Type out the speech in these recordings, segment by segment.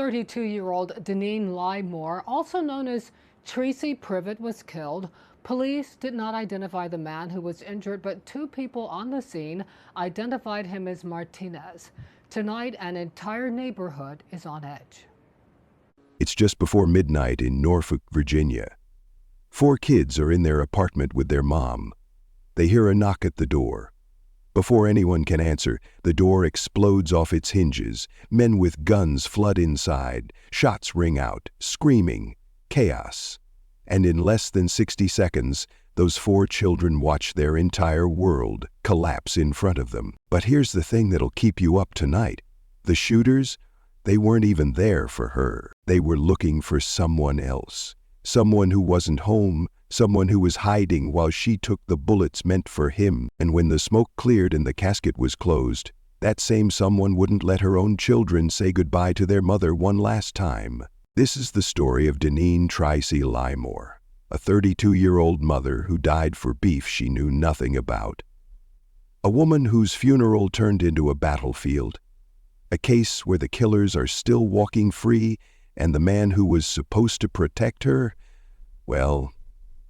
32-year-old Deneen Lymore, also known as Tricy Privet, was killed. Police did not identify the man who was injured, but two people on the scene identified him as Martinez. Tonight, an entire neighborhood is on edge. It's just before midnight in Norfolk, Virginia. Four kids are in their apartment with their mom. They hear a knock at the door. Before anyone can answer, the door explodes off its hinges. Men with guns flood inside. Shots ring out, screaming, chaos. And in less than 60 seconds, those four children watch their entire world collapse in front of them. But here's the thing that'll keep you up tonight. The shooters, they weren't even there for her. They were looking for someone else. Someone who wasn't home, someone who was hiding while she took the bullets meant for him. And when the smoke cleared and the casket was closed, that same someone wouldn't let her own children say goodbye to their mother one last time. This is the story of Deneen Tricy Lymore, a 32-year-old mother who died for beef she knew nothing about. A woman whose funeral turned into a battlefield. A case where the killers are still walking free and the man who was supposed to protect her, well,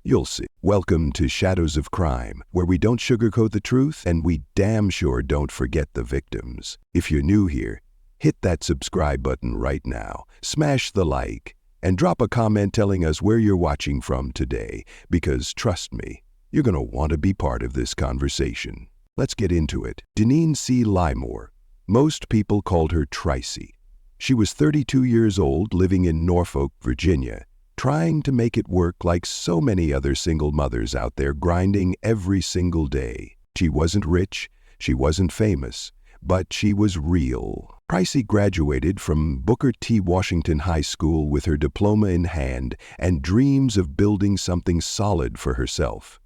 you'll see. Welcome to Shadows of Crime, where we don't sugarcoat the truth and we damn sure don't forget the victims. If you're new here, hit that subscribe button right now, smash the like, and drop a comment telling us where you're watching from today, because trust me, you're going to want to be part of this conversation. Let's get into it. Deneen C. Lymore. Most people called her Tricey. She was 32 years old, living in Norfolk, Virginia, trying to make it work like so many other single mothers out there grinding every single day. She wasn't rich, she wasn't famous, but she was real. Tricey graduated from Booker T. Washington High School with her diploma in hand and dreams of building something solid for herself.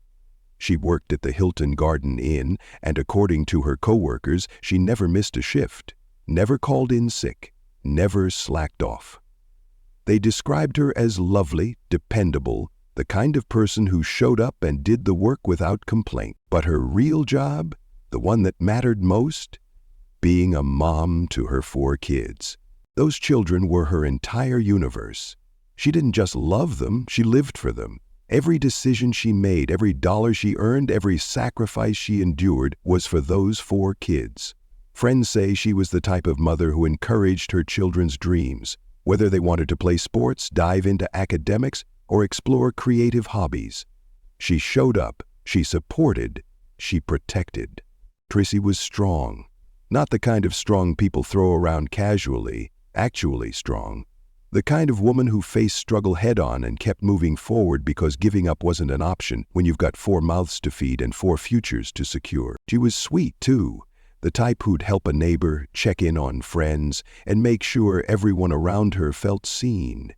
She worked at the Hilton Garden Inn, and according to her coworkers, she never missed a shift, never called in sick, never slacked off. They described her as lovely, dependable, the kind of person who showed up and did the work without complaint. But her real job, the one that mattered most, being a mom to her four kids. Those children were her entire universe. She didn't just love them, she lived for them. Every decision she made, every dollar she earned, every sacrifice she endured was for those four kids. Friends say she was the type of mother who encouraged her children's dreams, whether they wanted to play sports, dive into academics, or explore creative hobbies. She showed up, she supported, she protected. Tricey was strong. Not the kind of strong people throw around casually, actually strong. The kind of woman who faced struggle head-on and kept moving forward because giving up wasn't an option when you've got four mouths to feed and four futures to secure. She was sweet, too. The type who'd help a neighbor, check in on friends, and make sure everyone around her felt seen.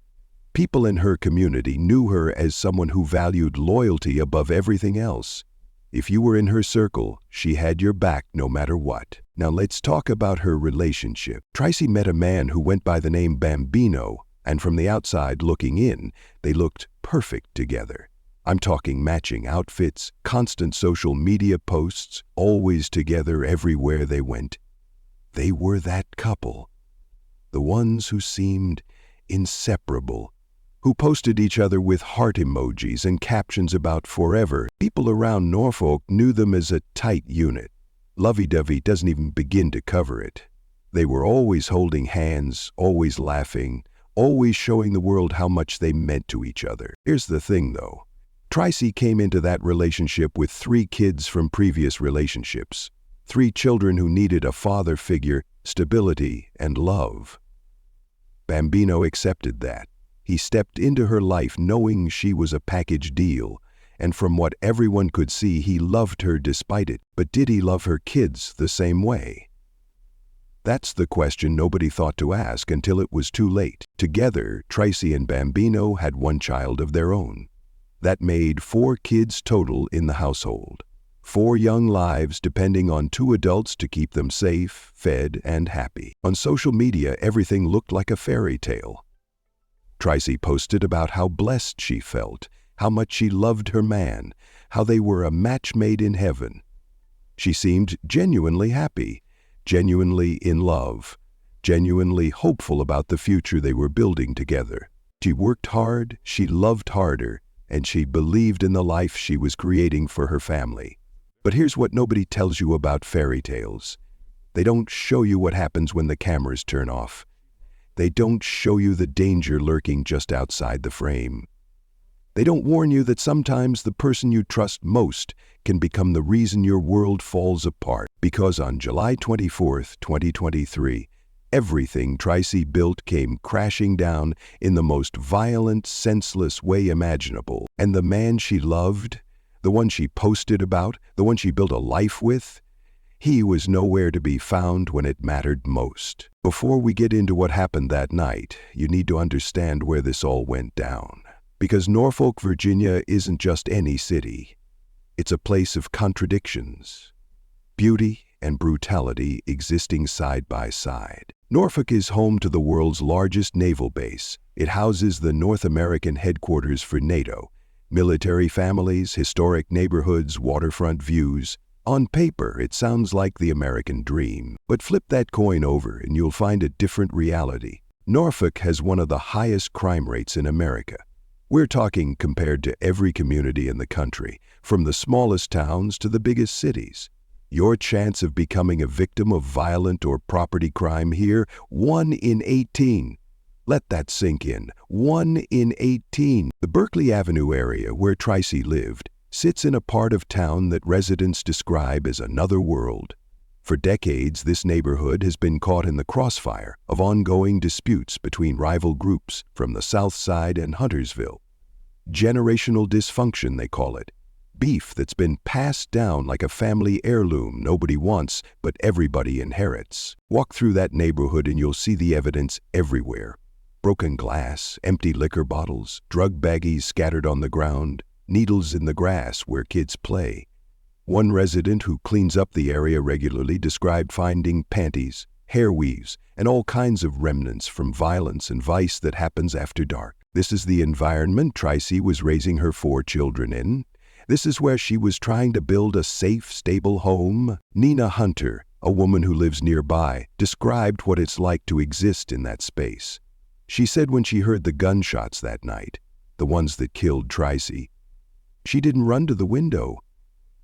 People in her community knew her as someone who valued loyalty above everything else. If you were in her circle, she had your back no matter what. Now let's talk about her relationship. Tricey met a man who went by the name Bambino, and from the outside looking in, they looked perfect together. I'm talking matching outfits, constant social media posts, always together everywhere they went. They were that couple. The ones who seemed inseparable, who posted each other with heart emojis and captions about forever. People around Norfolk knew them as a tight unit. Lovey-dovey doesn't even begin to cover it. They were always holding hands, always laughing, always showing the world how much they meant to each other. Here's the thing, though. Tricey came into that relationship with 3 kids from previous relationships. 3 children who needed a father figure, stability, and love. Bambino accepted that. He stepped into her life knowing she was a package deal, and from what everyone could see, he loved her despite it. But did he love her kids the same way? That's the question nobody thought to ask until it was too late. Together, Tricey and Bambino had 1 child of their own. That made 4 kids total in the household. 4 young lives depending on 2 adults to keep them safe, fed, and happy. On social media, everything looked like a fairy tale. Tricey posted about how blessed she felt, how much she loved her man, how they were a match made in heaven. She seemed genuinely happy, genuinely in love. genuinely hopeful about the future they were building together. She worked hard, she loved harder, and she believed in the life she was creating for her family. But here's what nobody tells you about fairy tales. They don't show you what happens when the cameras turn off. They don't show you the danger lurking just outside the frame. They don't warn you that sometimes the person you trust most can become the reason your world falls apart. Because on July 24th, 2023, everything Tricey built came crashing down in the most violent, senseless way imaginable. And the man she loved, the one she posted about, the one she built a life with, he was nowhere to be found when it mattered most. Before we get into what happened that night, you need to understand where this all went down. Because Norfolk, Virginia isn't just any city. It's a place of contradictions, beauty and brutality existing side by side. Norfolk is home to the world's largest naval base. It houses the North American headquarters for NATO, military families, historic neighborhoods, waterfront views. On paper, it sounds like the American dream. But flip that coin over and you'll find a different reality. Norfolk has one of the highest crime rates in America. We're talking compared to every community in the country, from the smallest towns to the biggest cities. Your chance of becoming a victim of violent or property crime here, 1 in 18. Let that sink in. 1 in 18. The Berkeley Avenue area where Tricey lived sits in a part of town that residents describe as another world. For decades, this neighborhood has been caught in the crossfire of ongoing disputes between rival groups from the South Side and Huntersville. Generational dysfunction, they call it. Beef that's been passed down like a family heirloom nobody wants, but everybody inherits. Walk through that neighborhood and you'll see the evidence everywhere. Broken glass, empty liquor bottles, drug baggies scattered on the ground, needles in the grass where kids play. One resident who cleans up the area regularly described finding panties, hair weaves, and all kinds of remnants from violence and vice that happens after dark. This is the environment Tricey was raising her 4 children in. This is where she was trying to build a safe, stable home. Nina Hunter, a woman who lives nearby, described what it's like to exist in that space. She said when she heard the gunshots that night, the ones that killed Tricey, she didn't run to the window.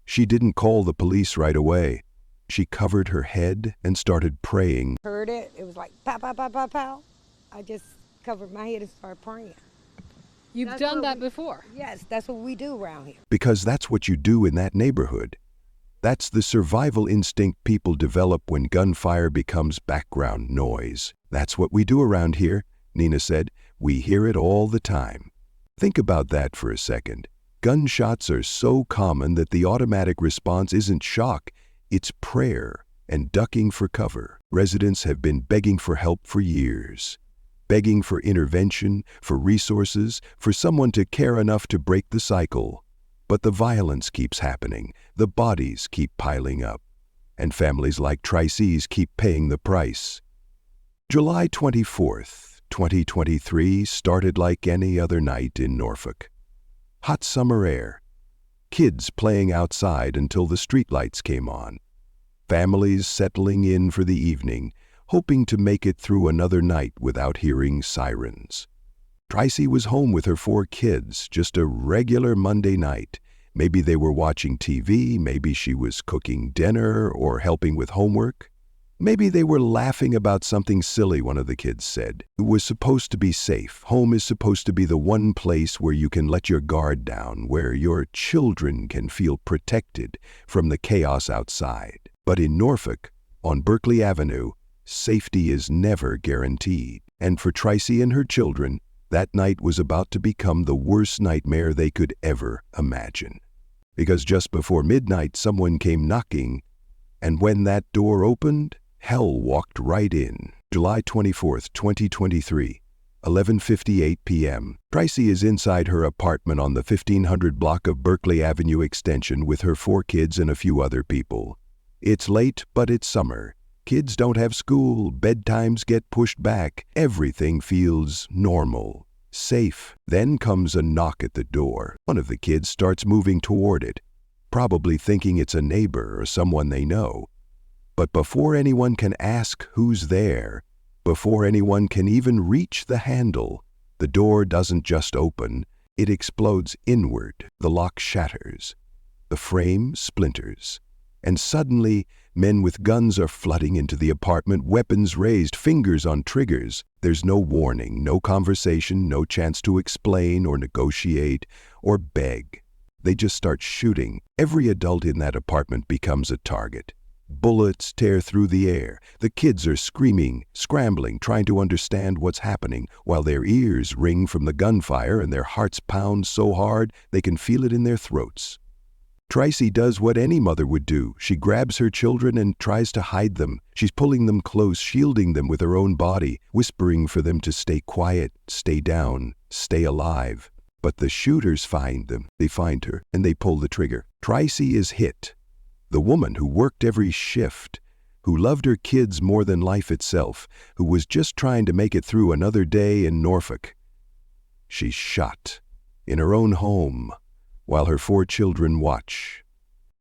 She didn't call the police right away. She covered her head and started praying. Heard it. It was like pow, pow, pow, pow, pow. I just covered my head and started praying. You've done that before? Yes, that's what we do around here. Because that's what you do in that neighborhood. That's the survival instinct people develop when gunfire becomes background noise. That's what we do around here, Nina said. We hear it all the time. Think about that for a second. Gunshots are so common that the automatic response isn't shock, it's prayer and ducking for cover. Residents have been begging for help for years. Begging for intervention, for resources, for someone to care enough to break the cycle. But the violence keeps happening, the bodies keep piling up, and families like Tricey's keep paying the price. July 24th, 2023 started like any other night in Norfolk. Hot summer air. Kids playing outside until the streetlights came on. Families settling in for the evening, hoping to make it through another night without hearing sirens. Tricey was home with her 4 kids, just a regular Monday night. Maybe they were watching TV, maybe she was cooking dinner or helping with homework. Maybe they were laughing about something silly one of the kids said. It was supposed to be safe. Home is supposed to be the one place where you can let your guard down, where your children can feel protected from the chaos outside. But in Norfolk, on Berkeley Avenue, safety is never guaranteed. And for Tricey and her children, that night was about to become the worst nightmare they could ever imagine. Because just before midnight, someone came knocking, and when that door opened, hell walked right in. July 24th, 2023, 11:58 p.m. Tricey is inside her apartment on the 1500 block of Berkeley Avenue Extension with her 4 kids and a few other people. It's late, but it's summer. Kids don't have school, bedtimes get pushed back. Everything feels normal, safe. Then comes a knock at the door. One of the kids starts moving toward it, probably thinking it's a neighbor or someone they know. But before anyone can ask who's there, Before anyone can even reach the handle, the door doesn't just open, it explodes inward. The lock shatters. The frame splinters. And suddenly, men with guns are flooding into the apartment, weapons raised, fingers on triggers. There's no warning, no conversation, no chance to explain or negotiate or beg. They just start shooting. Every adult in that apartment becomes a target. Bullets tear through the air. The kids are screaming, scrambling, trying to understand what's happening, while their ears ring from the gunfire and their hearts pound so hard they can feel it in their throats. Tricey does what any mother would do. She grabs her children and tries to hide them. She's pulling them close, shielding them with her own body, whispering for them to stay quiet, stay down, stay alive. But the shooters find them. They find her, and they pull the trigger. Tricey is hit. The woman who worked every shift, who loved her kids more than life itself, who was just trying to make it through another day in Norfolk. She's shot in her own home, while her 4 children watch.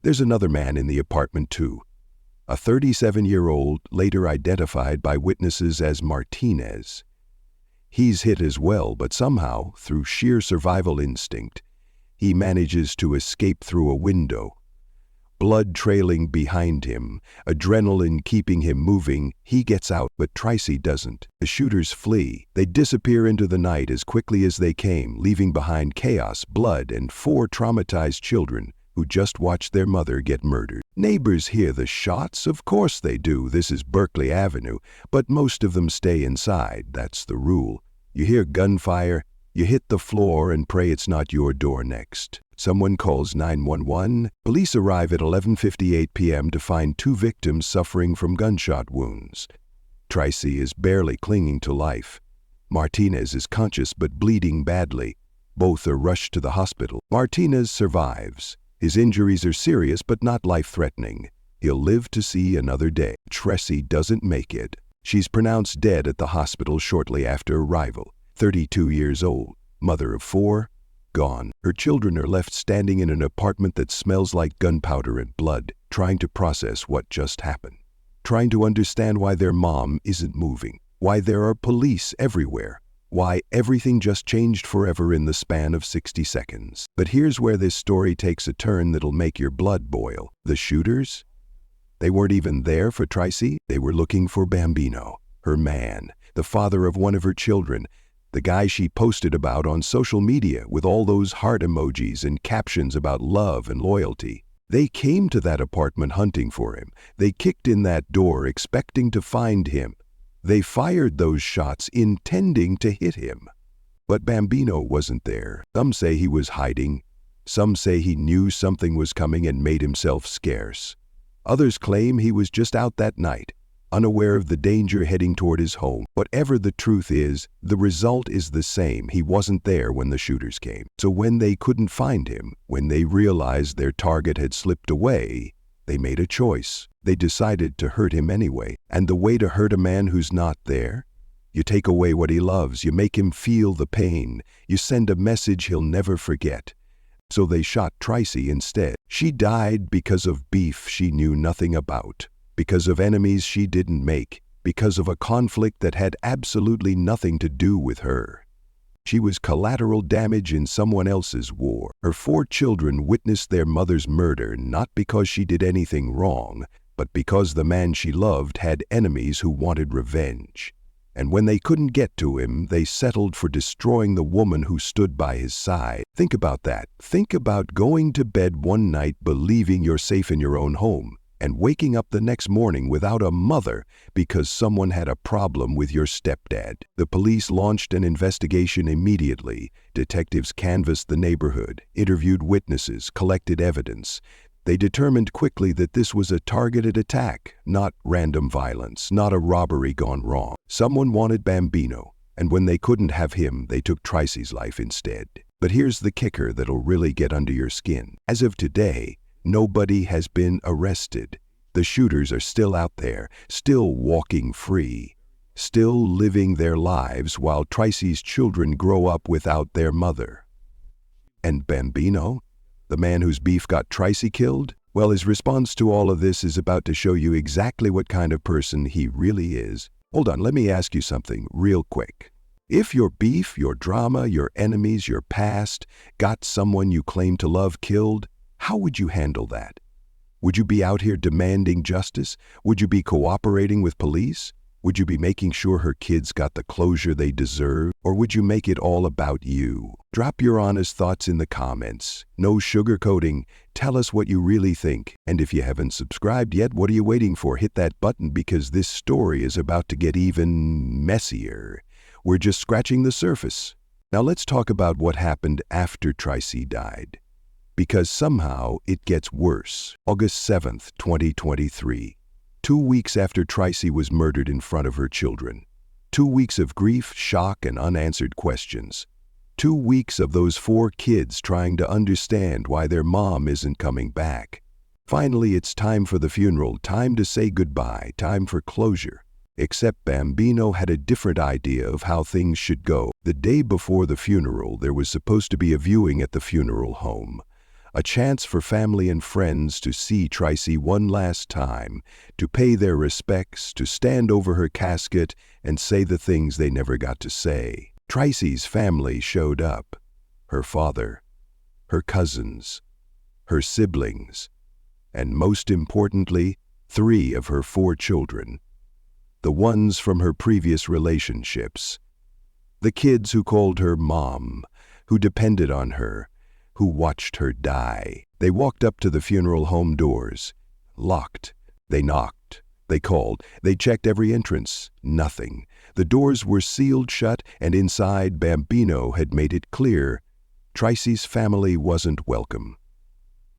There's another man in the apartment too, a 37-year-old later identified by witnesses as Martinez. He's hit as well, but somehow, through sheer survival instinct, he manages to escape through a window. Blood trailing behind him, adrenaline keeping him moving, he gets out, but Tricey doesn't. The shooters flee. They disappear into the night as quickly as they came, leaving behind chaos, blood, and 4 traumatized children who just watched their mother get murdered. Neighbors hear the shots. Of course they do. This is Berkeley Avenue, but most of them stay inside. That's the rule. You hear gunfire, you hit the floor and pray it's not your door next. Someone calls 911. Police arrive at 11:58 p.m. to find 2 victims suffering from gunshot wounds. Tricey is barely clinging to life. Martinez is conscious but bleeding badly. Both are rushed to the hospital. Martinez survives. His injuries are serious but not life-threatening. He'll live to see another day. Tricey doesn't make it. She's pronounced dead at the hospital shortly after arrival. 32 years old, mother of 4, gone. Her children are left standing in an apartment that smells like gunpowder and blood, trying to process what just happened. Trying to understand why their mom isn't moving, why there are police everywhere, why everything just changed forever in the span of 60 seconds. But here's where this story takes a turn that'll make your blood boil. The shooters? They weren't even there for Tricey. They were looking for Bambino, her man, the father of one of her children, the guy she posted about on social media with all those heart emojis and captions about love and loyalty. They came to that apartment hunting for him. They kicked in that door expecting to find him. They fired those shots intending to hit him. But Bambino wasn't there. Some say he was hiding. Some say he knew something was coming and made himself scarce. Others claim he was just out that night, unaware of the danger heading toward his home. Whatever the truth is, the result is the same. He wasn't there when the shooters came. So when they couldn't find him, when they realized their target had slipped away, they made a choice. They decided to hurt him anyway. And the way to hurt a man who's not there? You take away what he loves. You make him feel the pain. You send a message he'll never forget. So they shot Tricey instead. She died because of beef she knew nothing about, because of enemies she didn't make, because of a conflict that had absolutely nothing to do with her. She was collateral damage in someone else's war. Her 4 children witnessed their mother's murder not because she did anything wrong, but because the man she loved had enemies who wanted revenge. And when they couldn't get to him, they settled for destroying the woman who stood by his side. Think about that. Think about going to bed one night believing you're safe in your own home, and waking up the next morning without a mother because someone had a problem with your stepdad. The police launched an investigation immediately. Detectives canvassed the neighborhood, interviewed witnesses, collected evidence. They determined quickly that this was a targeted attack, not random violence, not a robbery gone wrong. Someone wanted Bambino, and when they couldn't have him, they took Tricey's life instead. But here's the kicker that'll really get under your skin. As of today, nobody has been arrested. The shooters are still out there, still walking free, still living their lives while Tricey's children grow up without their mother. And Bambino, the man whose beef got Tricey killed? Well, his response to all of this is about to show you exactly what kind of person he really is. Hold on, let me ask you something real quick. If your beef, your drama, your enemies, your past got someone you claim to love killed, how would you handle that? Would you be out here demanding justice? Would you be cooperating with police? Would you be making sure her kids got the closure they deserve? Or would you make it all about you? Drop your honest thoughts in the comments. No sugarcoating. Tell us what you really think. And if you haven't subscribed yet, what are you waiting for? Hit that button because this story is about to get even messier. We're just scratching the surface. Now let's talk about what happened after Tricey died. Because somehow it gets worse. August 7th, 2023. 2 weeks after Tricey was murdered in front of her children. 2 weeks of grief, shock, and unanswered questions. 2 weeks of those 4 kids trying to understand why their mom isn't coming back. Finally, it's time for the funeral, time to say goodbye, time for closure. Except Bambino had a different idea of how things should go. The day before the funeral, there was supposed to be a viewing at the funeral home. A chance for family and friends to see Tricey one last time, to pay their respects, to stand over her casket and say the things they never got to say. Tricey's family showed up. Her father, her cousins, her siblings, and most importantly, 3 of her 4 children. The ones from her previous relationships. The kids who called her mom, who depended on her, who watched her die. They walked up to the funeral home doors. Locked. They knocked. They called. They checked every entrance. Nothing. The doors were sealed shut, and inside, Bambino had made it clear Tricey's family wasn't welcome.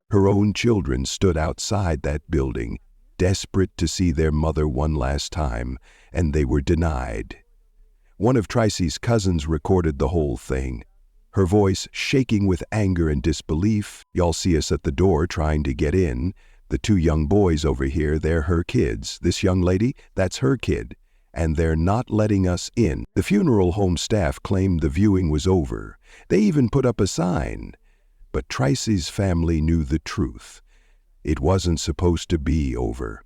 Her own children stood outside that building, desperate to see their mother one last time, and they were denied. One of Tricey's cousins recorded the whole thing. Her voice shaking with anger and disbelief. Y'all see us at the door trying to get in. The 2 young boys over here, they're her kids. This young lady, that's her kid. And they're not letting us in. The funeral home staff claimed the viewing was over. They even put up a sign. But Tricey's family knew the truth. It wasn't supposed to be over.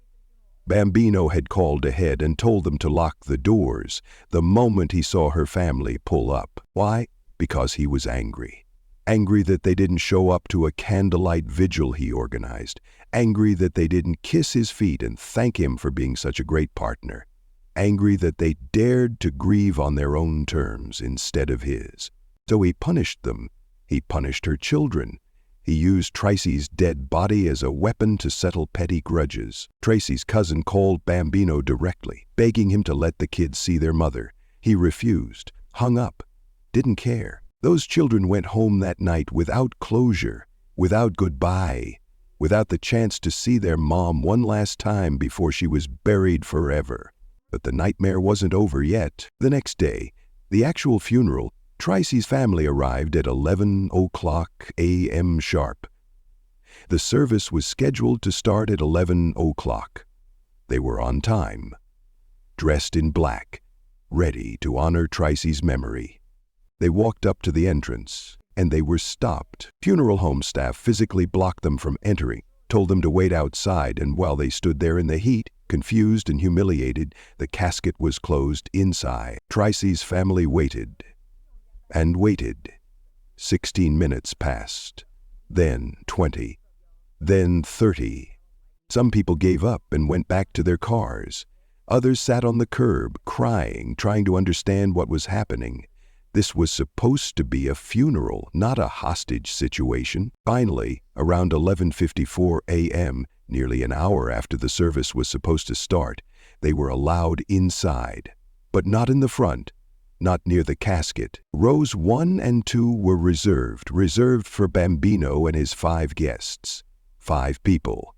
Bambino had called ahead and told them to lock the doors the moment he saw her family pull up. Why? Because he was angry. Angry that they didn't show up to a candlelight vigil he organized. Angry that they didn't kiss his feet and thank him for being such a great partner. Angry that they dared to grieve on their own terms instead of his. So he punished them. He punished her children. He used Tricey's dead body as a weapon to settle petty grudges. Tricey's cousin called Bambino directly, begging him to let the kids see their mother. He refused, hung up. Didn't care. Those children went home that night without closure, without goodbye, without the chance to see their mom one last time before she was buried forever. But the nightmare wasn't over yet. The next day, the actual funeral, Tricey's family arrived at 11:00 a.m. sharp. The service was scheduled to start at 11:00. They were on time, dressed in black, ready to honor Tricey's memory. They walked up to the entrance, and they were stopped. Funeral home staff physically blocked them from entering, told them to wait outside, and while they stood there in the heat, confused and humiliated, the casket was closed inside. Tricey's family waited, and waited. 16 minutes passed, then 20, then 30. Some people gave up and went back to their cars. Others sat on the curb, crying, trying to understand what was happening. This was supposed to be a funeral, not a hostage situation. Finally, around 11:54 a.m., nearly an hour after the service was supposed to start, they were allowed inside. But not in the front, not near the casket. Rows 1 and 2 were reserved for Bambino and his 5 guests. 5 people.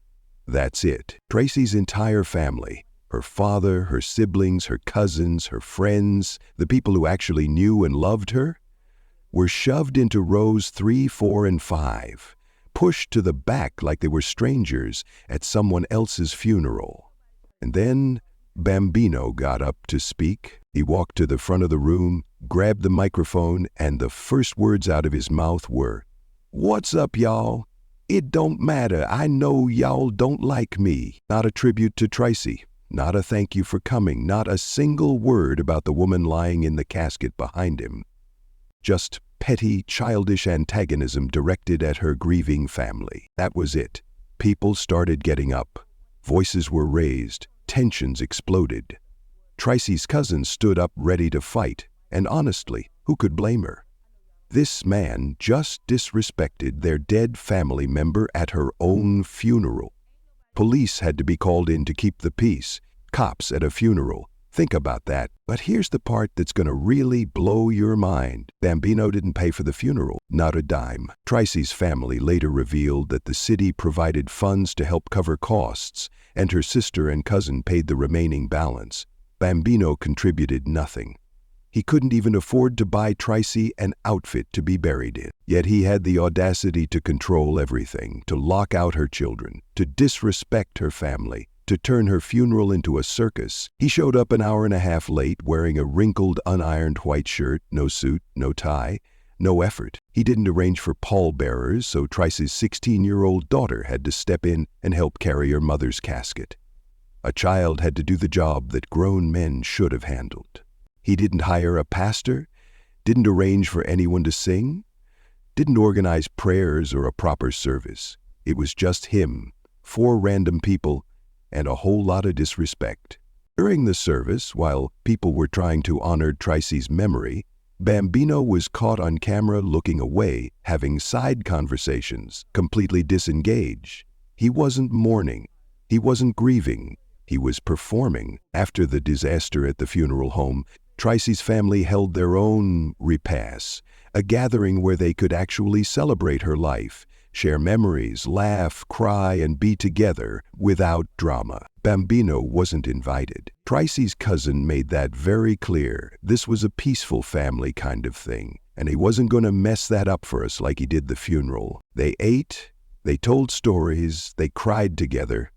That's it. Tricey's entire family. Her father, her siblings, her cousins, her friends, the people who actually knew and loved her, were shoved into rows 3, 4, and 5, pushed to the back like they were strangers at someone else's funeral. And then Bambino got up to speak. He walked to the front of the room, grabbed the microphone, and the first words out of his mouth were, "What's up, y'all? It don't matter. I know y'all don't like me." Not a tribute to Tricey. Not a thank you for coming, not a single word about the woman lying in the casket behind him. Just petty, childish antagonism directed at her grieving family. That was it. People started getting up. Voices were raised. Tensions exploded. Tricey's cousin stood up ready to fight, and honestly, who could blame her? This man just disrespected their dead family member at her own funeral. Police had to be called in to keep the peace. Cops at a funeral. Think about that. But here's the part that's gonna really blow your mind. Bambino didn't pay for the funeral, not a dime. Tricey's family later revealed that the city provided funds to help cover costs, and her sister and cousin paid the remaining balance. Bambino contributed nothing. He couldn't even afford to buy Tricey an outfit to be buried in. Yet he had the audacity to control everything, to lock out her children, to disrespect her family, to turn her funeral into a circus. He showed up an hour and a half late wearing a wrinkled, unironed white shirt, no suit, no tie, no effort. He didn't arrange for pallbearers, so Tricey's 16-year-old daughter had to step in and help carry her mother's casket. A child had to do the job that grown men should have handled. He didn't hire a pastor, didn't arrange for anyone to sing, didn't organize prayers or a proper service. It was just him, 4 random people, and a whole lot of disrespect. During the service, while people were trying to honor Tricey's memory, Bambino was caught on camera looking away, having side conversations, completely disengaged. He wasn't mourning. He wasn't grieving. He was performing. After the disaster at the funeral home, Tricey's family held their own repast, a gathering where they could actually celebrate her life, share memories, laugh, cry, and be together without drama. Bambino wasn't invited. Tricey's cousin made that very clear. This was a peaceful family kind of thing, and he wasn't going to mess that up for us like he did the funeral. They ate, they told stories, they cried together.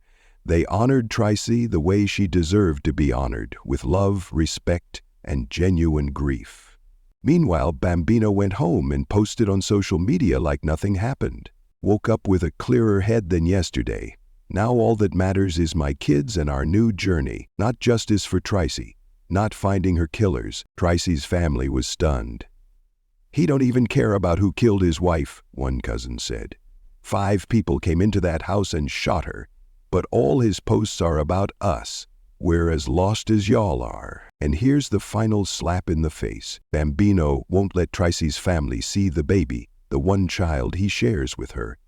They honored Tricey the way she deserved to be honored, with love, respect, and genuine grief. Meanwhile, Bambino went home and posted on social media like nothing happened. Woke up with a clearer head than yesterday. Now all that matters is my kids and our new journey, not justice for Tricey, not finding her killers. Tricey's family was stunned. He don't even care about who killed his wife, one cousin said. 5 people came into that house and shot her, but all his posts are about us. We're as lost as y'all are. And here's the final slap in the face. Bambino won't let Tricey's family see the baby, the one child he shares with her.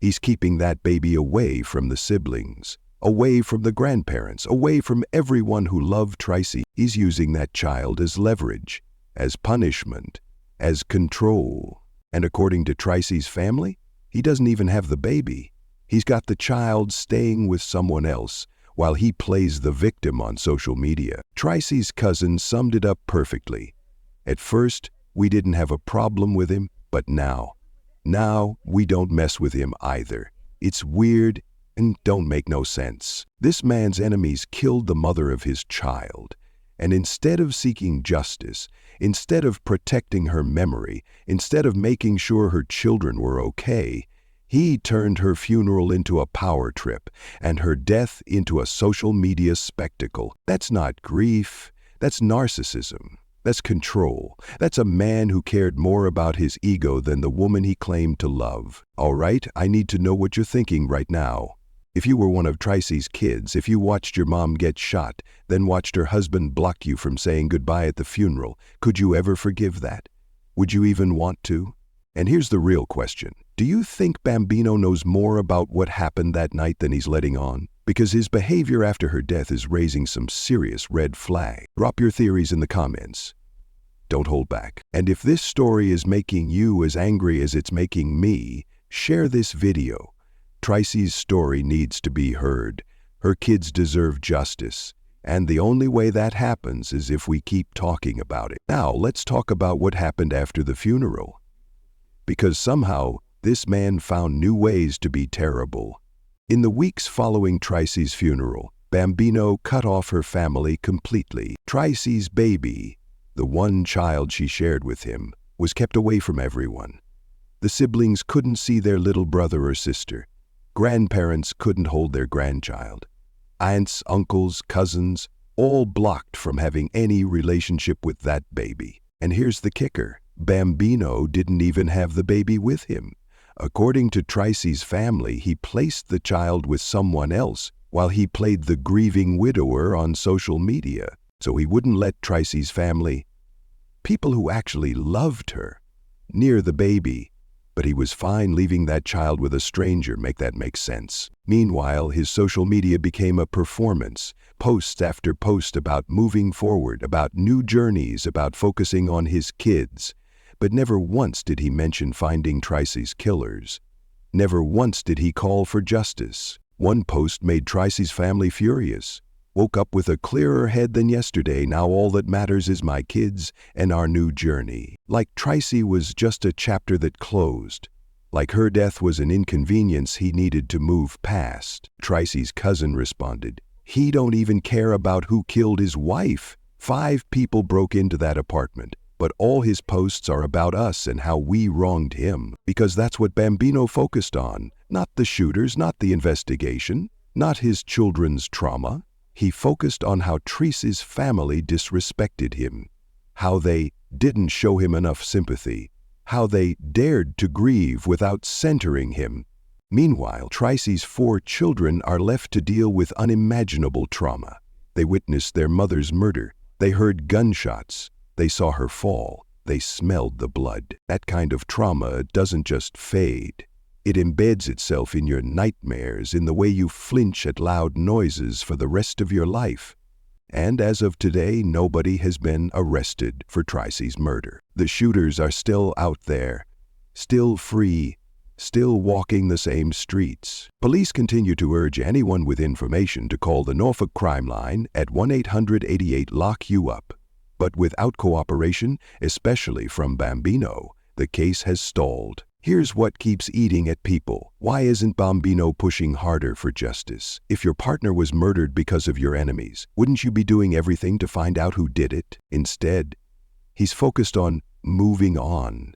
He's keeping that baby away from the siblings, away from the grandparents, away from everyone who loved Tricey. He's using that child as leverage, as punishment, as control. And according to Tricey's family, he doesn't even have the baby. He's got the child staying with someone else, while he plays the victim on social media. Tricey's cousin summed it up perfectly. At first, we didn't have a problem with him, but now we don't mess with him either. It's weird and don't make no sense. This man's enemies killed the mother of his child, and instead of seeking justice, instead of protecting her memory, instead of making sure her children were okay, he turned her funeral into a power trip and her death into a social media spectacle. That's not grief. That's narcissism. That's control. That's a man who cared more about his ego than the woman he claimed to love. All right, I need to know what you're thinking right now. If you were one of Tricey's kids, if you watched your mom get shot, then watched her husband block you from saying goodbye at the funeral, could you ever forgive that? Would you even want to? And here's the real question. Do you think Bambino knows more about what happened that night than he's letting on? Because his behavior after her death is raising some serious red flag. Drop your theories in the comments. Don't hold back. And if this story is making you as angry as it's making me, share this video. Tricey's story needs to be heard. Her kids deserve justice. And the only way that happens is if we keep talking about it. Now, let's talk about what happened after the funeral. Because somehow, this man found new ways to be terrible. In the weeks following Tricey's funeral, Bambino cut off her family completely. Tricey's baby, the one child she shared with him, was kept away from everyone. The siblings couldn't see their little brother or sister. Grandparents couldn't hold their grandchild. aunts, uncles, cousins, all blocked from having any relationship with that baby. And here's the kicker. Bambino didn't even have the baby with him. According to Tricey's family, he placed the child with someone else while he played the grieving widower on social media, so he wouldn't let Tricey's family, people who actually loved her, near the baby. But he was fine leaving that child with a stranger. Make that make sense. Meanwhile, his social media became a performance. Post after post about moving forward, about new journeys, about focusing on his kids. But never once did he mention finding Tricey's killers. Never once did he call for justice. One post made Tricey's family furious. Woke up with a clearer head than yesterday. Now all that matters is my kids and our new journey. Like Tricey was just a chapter that closed. Like her death was an inconvenience he needed to move past. Tricey's cousin responded, "He don't even care about who killed his wife. 5 people broke into that apartment. But all his posts are about us and how we wronged him." Because that's what Bambino focused on. Not the shooters, not the investigation, not his children's trauma. He focused on how Tricey's family disrespected him, how they didn't show him enough sympathy, how they dared to grieve without centering him. Meanwhile, Tricey's 4 children are left to deal with unimaginable trauma. They witnessed their mother's murder. They heard gunshots. They saw her fall. They smelled the blood. That kind of trauma doesn't just fade. It embeds itself in your nightmares, in the way you flinch at loud noises for the rest of your life. And as of today, nobody has been arrested for Tricey's murder. The shooters are still out there, still free, still walking the same streets. Police continue to urge anyone with information to call the Norfolk crime line at 1-800-88-LOCK-YOU-UP. But without cooperation, especially from Bambino, the case has stalled. Here's what keeps eating at people. Why isn't Bambino pushing harder for justice? If your partner was murdered because of your enemies, wouldn't you be doing everything to find out who did it? Instead, he's focused on moving on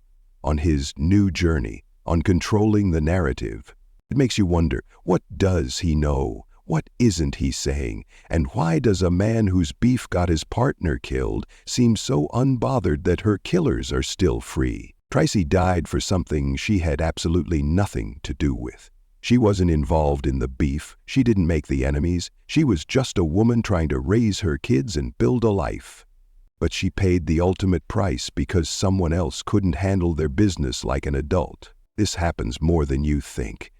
his new journey, on controlling the narrative. It makes you wonder, what does he know? What isn't he saying? And why does a man whose beef got his partner killed seem so unbothered that her killers are still free? Tricey died for something she had absolutely nothing to do with. She wasn't involved in the beef. She didn't make the enemies. She was just a woman trying to raise her kids and build a life. But she paid the ultimate price because someone else couldn't handle their business like an adult. This happens more than you think.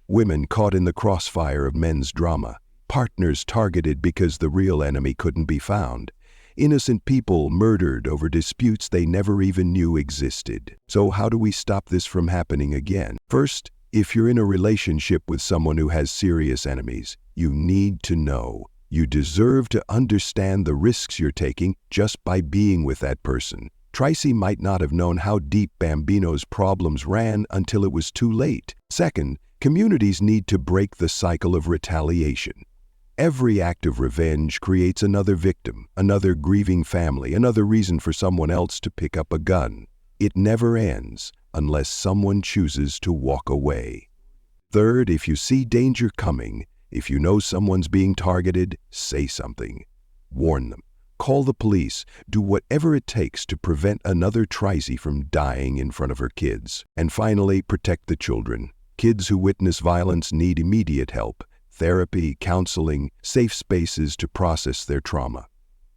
Women caught in the crossfire of men's drama. Partners targeted because the real enemy couldn't be found. Innocent people murdered over disputes they never even knew existed. So how do we stop this from happening again? First, if you're in a relationship with someone who has serious enemies, you need to know. You deserve to understand the risks you're taking just by being with that person. Tricey might not have known how deep Bambino's problems ran until it was too late. Second, communities need to break the cycle of retaliation. Every act of revenge creates another victim, another grieving family, another reason for someone else to pick up a gun. It never ends unless someone chooses to walk away. Third, if you see danger coming, if you know someone's being targeted, say something. Warn them. Call the police. Do whatever it takes to prevent another Tricey from dying in front of her kids. And finally, protect the children. Kids who witness violence need immediate help. Therapy, counseling, safe spaces to process their trauma.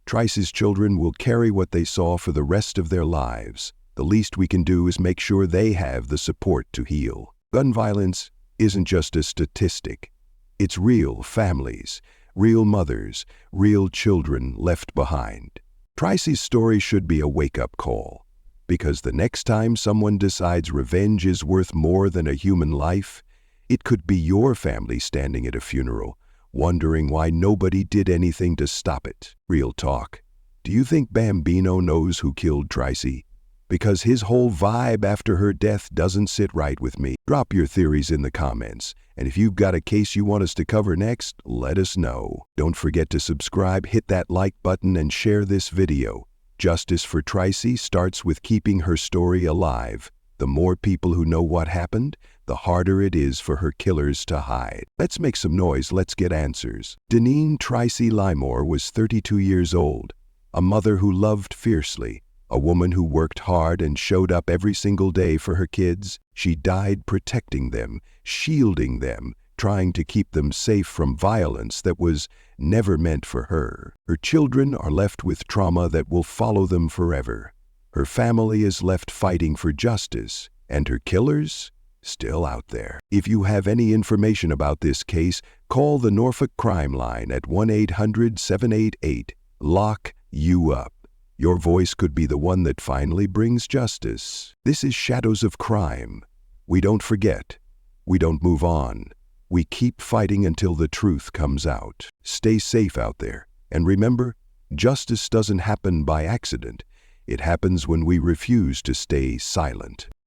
Tricey's children will carry what they saw for the rest of their lives. The least we can do is make sure they have the support to heal. Gun violence isn't just a statistic. It's real families, real mothers, real children left behind. Tricey's story should be a wake-up call, because the next time someone decides revenge is worth more than a human life, it could be your family standing at a funeral, wondering why nobody did anything to stop it. Real talk. Do you think Bambino knows who killed Tricey? Because his whole vibe after her death doesn't sit right with me. Drop your theories in the comments. And if you've got a case you want us to cover next, let us know. Don't forget to subscribe, hit that like button, and share this video. Justice for Tricey starts with keeping her story alive. The more people who know what happened, the harder it is for her killers to hide. Let's make some noise, let's get answers. Deneen Tricy Lymore was 32 years old, a mother who loved fiercely, a woman who worked hard and showed up every single day for her kids. She died protecting them, shielding them, trying to keep them safe from violence that was never meant for her. Her children are left with trauma that will follow them forever. Her family is left fighting for justice, and her killers? Still out there. If you have any information about this case, call the Norfolk Crime Line at 1-800-788-LOCK-YOU-UP. Your voice could be the one that finally brings justice. This is Shadows of Crime. We don't forget. We don't move on. We keep fighting until the truth comes out. Stay safe out there. And remember, justice doesn't happen by accident. It happens when we refuse to stay silent.